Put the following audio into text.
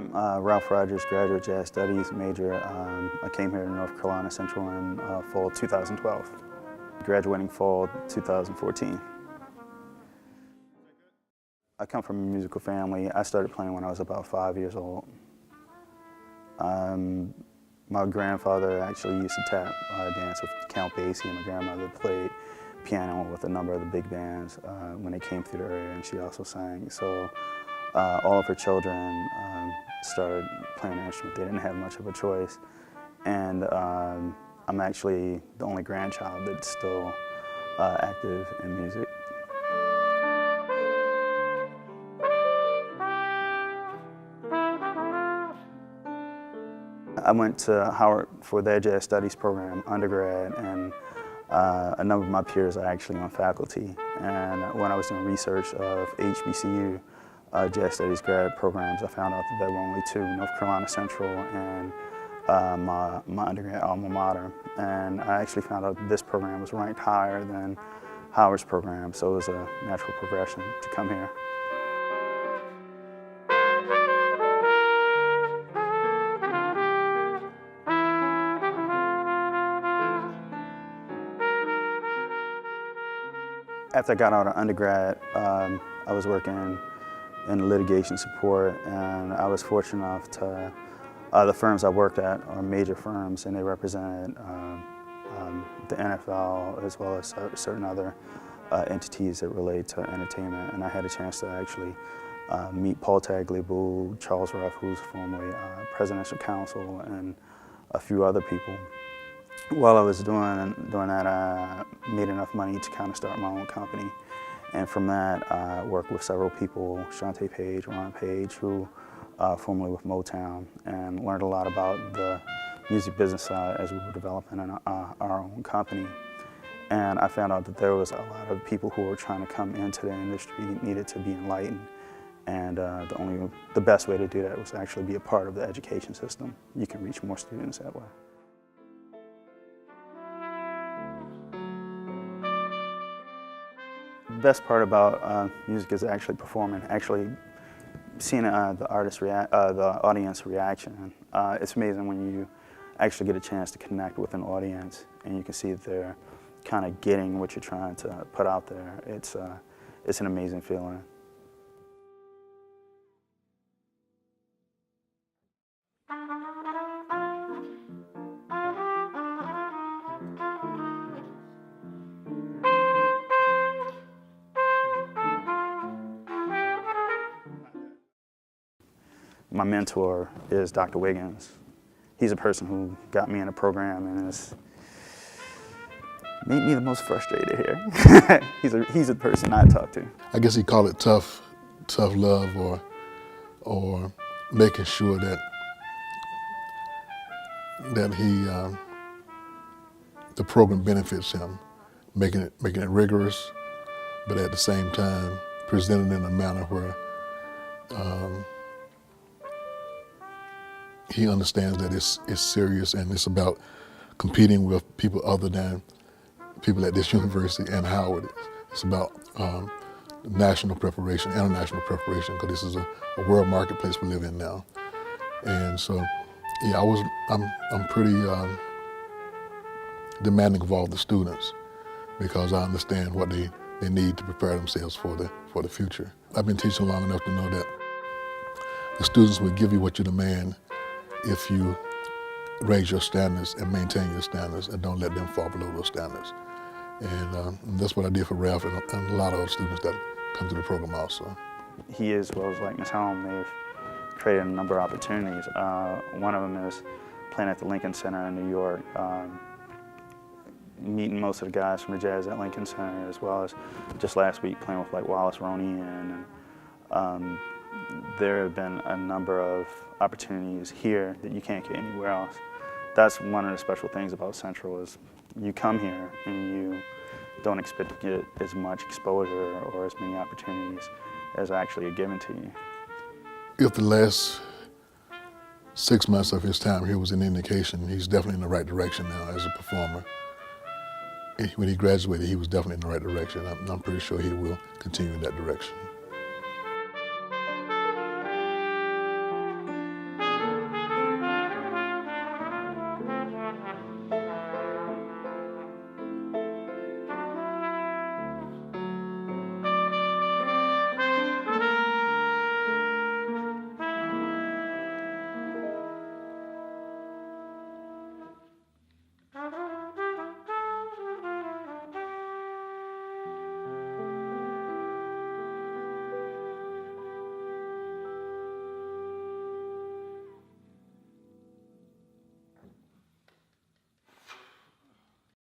I'm Ralph Rogers, graduate jazz studies major. I came here to North Carolina Central in fall 2012, graduating fall 2014. I come from a musical family. I started playing when I was about 5 years old. My grandfather actually used to tap dance with Count Basie, and my grandmother played piano with a number of the big bands when they came through the area, and she also sang. So all of her children started playing an instrument. They didn't have much of a choice. And I'm actually the only grandchild that's still active in music. I went to Howard for their jazz studies program, undergrad, and a number of my peers are actually on faculty. And when I was doing research of HBCU jazz studies grad programs, I found out that there were only two, North Carolina Central and my undergrad alma mater. And I actually found out that this program was ranked higher than Howard's program, so it was a natural progression to come here. After I got out of undergrad, I was working in litigation support, and I was fortunate enough to, the firms I worked at are major firms, and they represented the NFL as well as certain other entities that relate to entertainment. And I had a chance to actually meet Paul Tagliabue, Charles Ruff, who's formerly presidential counsel, and a few other people. While I was doing that, I made enough money to kind of start my own company. And from that, I worked with several people, Shantae Page, Ron Page, who formerly with Motown, and learned a lot about the music business side as we were developing our own company. And I found out that there was a lot of people who were trying to come into the industry, needed to be enlightened. And the best way to do that was actually be a part of the education system. You can reach more students that way. The best part about music is actually performing, actually seeing the audience reaction. It's amazing when you actually get a chance to connect with an audience and you can see that they're kind of getting what you're trying to put out there. It's an amazing feeling. My mentor is Dr. Wiggins. He's a person who got me in a program and has made me the most frustrated here. he's a person I talk to. I guess he called it tough love, or making sure that the program benefits him, making it rigorous, but at the same time presented in a manner where he understands that it's serious and it's about competing with people other than people at this university and Howard. It's about national preparation, international preparation, because this is a world marketplace we live in now. And so, yeah, I'm pretty demanding of all the students, because I understand what they need to prepare themselves for the future. I've been teaching long enough to know that the students will give you what you demand if you raise your standards and maintain your standards and don't let them fall below those standards. And that's what I did for Ralph and a lot of other students that come to the program also. He is, as well as like Ms. Helm, they've created a number of opportunities. One of them is playing at the Lincoln Center in New York, meeting most of the guys from the Jazz at Lincoln Center, as well as just last week playing with like Wallace Roney, and there have been a number of opportunities here that you can't get anywhere else. That's one of the special things about Central is you come here and you don't expect to get as much exposure or as many opportunities as actually are given to you. If the last 6 months of his time here was an indication, he's definitely in the right direction now as a performer. When he graduated, he was definitely in the right direction. I'm pretty sure he will continue in that direction.